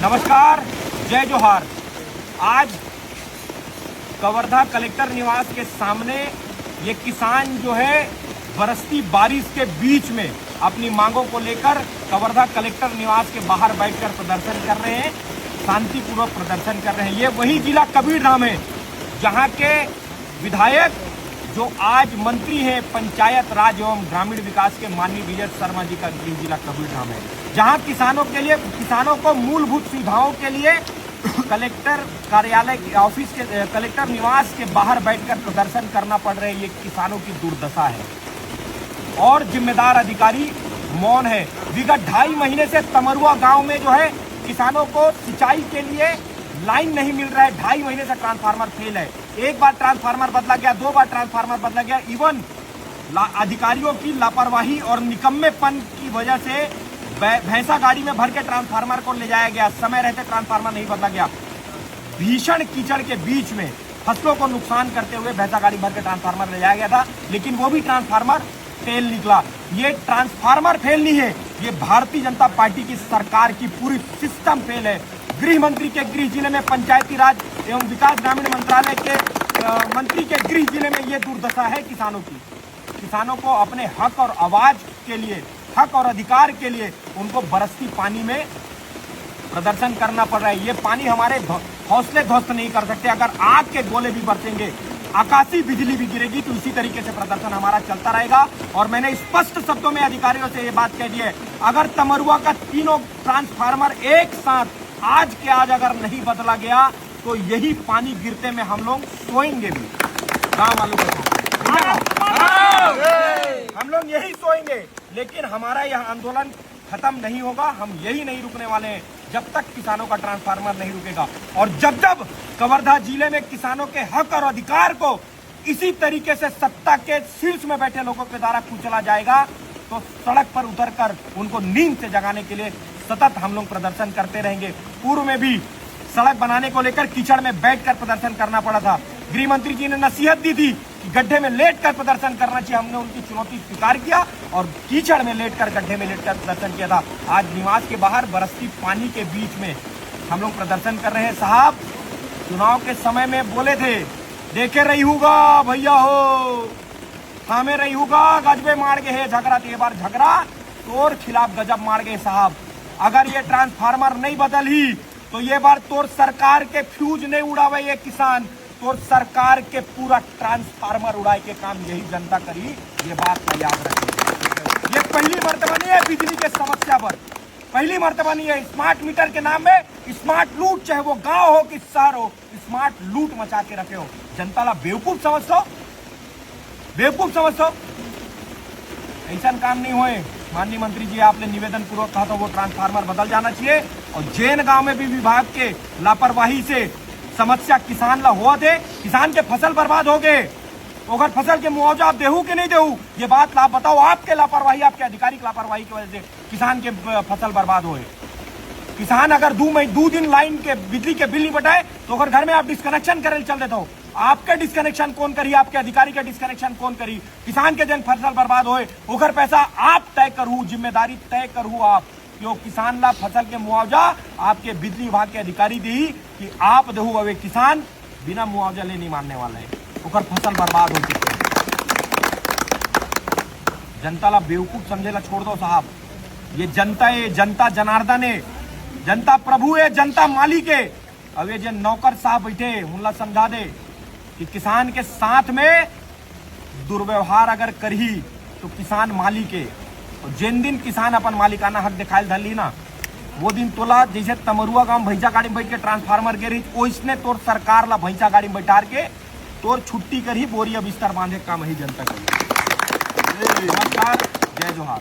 नमस्कार, जय जोहार। आज कवर्धा कलेक्टर निवास के सामने ये किसान जो है बरसती बारिश के बीच में अपनी मांगों को लेकर कवर्धा कलेक्टर निवास के बाहर बैठकर प्रदर्शन कर रहे हैं, शांतिपूर्वक प्रदर्शन कर रहे हैं। ये वही जिला कबीरधाम है जहां के विधायक जो आज मंत्री हैं पंचायत राज एवं ग्रामीण विकास के माननीय विजय शर्मा जी का जिला कबीरधाम है, जहां किसानों को मूलभूत सुविधाओं के लिए कलेक्टर कार्यालय ऑफिस के कलेक्टर निवास के बाहर बैठकर प्रदर्शन करना पड़ रहा है। ये किसानों की दुर्दशा है और जिम्मेदार अधिकारी मौन है। विगत 2.5 महीने से तमरुआ गांव में जो है किसानों को सिंचाई के लिए लाइन नहीं मिल रहा है। 2.5 महीने से ट्रांसफार्मर फेल है। एक बार ट्रांसफार्मर बदला गया, 2 बार ट्रांसफार्मर बदला गया। इवन अधिकारियों की लापरवाही और निकम्मेपन की वजह से भैंसा गाड़ी में भर के ट्रांसफार्मर को ले जाया गया, समय रहते ट्रांसफार्मर नहीं बदला गया। भीषण कीचड़ के बीच में फसलों को नुकसान करते हुए भैंसा गाड़ी भर के ट्रांसफार्मर ले जाया गया था, लेकिन वो भी ट्रांसफार्मर फेल निकला। ये ट्रांसफार्मर फेल नहीं है, ये भारतीय जनता पार्टी की सरकार की पूरी सिस्टम फेल है। गृह मंत्री के गृह जिले में, पंचायती राज एवं विकास ग्रामीण मंत्रालय के मंत्री के गृह जिले में ये दुर्दशा है किसानों की। किसानों को अपने हक और आवाज के लिए, हक और अधिकार के लिए उनको बरसती पानी में प्रदर्शन करना पड़ रहा है। ये पानी हमारे हौसले ध्वस्त नहीं कर सकते। अगर आग के गोले भी बरसेंगे, आकाशीय बिजली भी गिरेगी, तो इसी तरीके से प्रदर्शन हमारा चलता रहेगा। और मैंने स्पष्ट शब्दों में अधिकारियों से ये बात कह दी है, अगर तमरुआ का 3 ट्रांसफार्मर एक साथ आज के आज अगर नहीं बदला गया तो यही पानी गिरते में हम लोग सोएंगे भी। गाँव वालों को हम लोग यही सोएंगे, लेकिन हमारा यह आंदोलन खत्म नहीं होगा। हम यही नहीं रुकने वाले हैं जब तक किसानों का ट्रांसफार्मर नहीं रुकेगा। और जब जब कवर्धा जिले में किसानों के हक और अधिकार को इसी तरीके से सत्ता के शीर्ष में बैठे लोगों के द्वारा कुचला जाएगा, तो सड़क पर उतरकर उनको नींद से जगाने के लिए सतत हम लोग प्रदर्शन करते रहेंगे। पूर्व में भी सड़क बनाने को लेकर कीचड़ में बैठकर प्रदर्शन करना पड़ा था। गृह मंत्री जी ने नसीहत दी थी कि गड्ढे में लेटकर प्रदर्शन करना चाहिए। हमने उनकी चुनौती स्वीकार किया और कीचड़ में लेटकर, गड्ढे में लेटकर प्रदर्शन किया था। आज निवास के बाहर बरसती पानी के बीच में हम लोग प्रदर्शन कर रहे हैं। साहब, चुनाव के समय में बोले थे, देखे रही होगा भैया हो, थामे रही होगा, गजबे मार गए है झगड़ा। ये बार झगड़ा तोर खिलाफ गजब मार गए साहब। अगर ये ट्रांसफार्मर नहीं बदल ही तो ये बार तोर सरकार के फ्यूज नहीं उड़ावे ये किसान, तोर सरकार के पूरा ट्रांसफार्मर उड़ाए के काम यही जनता करी। ये बात का याद रखें। ये पहली मर्तबा नहीं है बिजली के समस्या पर, पहली मर्तबा नहीं है। स्मार्ट मीटर के नाम में स्मार्ट लूट, चाहे वो गांव हो कि शहर हो, स्मार्ट लूट मचा के रखे हो। जनता ला बेवकूफ समझो, बेवकूफ समझो। ऐसा काम नहीं हुए। माननीय मंत्री जी, आपने निवेदन पूर्वक कहा था वो ट्रांसफार्मर बदल जाना चाहिए। और जैन गांव में भी विभाग के लापरवाही से समस्या किसान ला हुआ थे, किसान के फसल बर्बाद हो गए। अगर फसल के मुआवजा आप देहू कि नहीं देहू, ये बात आप बताओ। आपके लापरवाही, आपके अधिकारी की लापरवाही की वजह से किसान के फसल बर्बाद हुए। किसान अगर 2 दिन लाइन के बिजली के बिल नहीं बटाए तो अगर घर में आप डिस्कनेक्शन करे चल देता हो। आपके डिस्कनेक्शन कौन करी, आपके अधिकारी का डिस्कनेक्शन कौन करी? किसान के जन फसल बर्बाद होए, ओकर पैसा आप तय करू, जिम्मेदारी तय करू आप। जो किसान ला फसल के मुआवजा आपके बिजली विभाग के अधिकारी दी कि आप देहू, अवे किसान बिना मुआवजा ले नहीं मानने वाले हैं, ओकर फसल बर्बाद हो चुके। जनता ला बेवकूफ समझेला छोड़ दो साहब। ये जनता है, जनता जनार्दन है, जनता प्रभु है, जनता मालिक है। अब ये जो नौकर साहब बैठे उनला समझा दे कि किसान के साथ में दुर्व्यवहार अगर करही तो किसान मालिक है। और जिन दिन किसान अपन मालिकाना हक दिखाई धली ना, वो दिन तोला जैसे तमरुआ गांव भैंसा गाड़ी में बैठ के ट्रांसफार्मर गिरी, ओइसने तोर सरकार ला भैंसा गाड़ी में बैठार के तोर छुट्टी कर ही बोरिया बिस्तर बांधे काम ही जनता करी। नमस्कार, जय जोहार।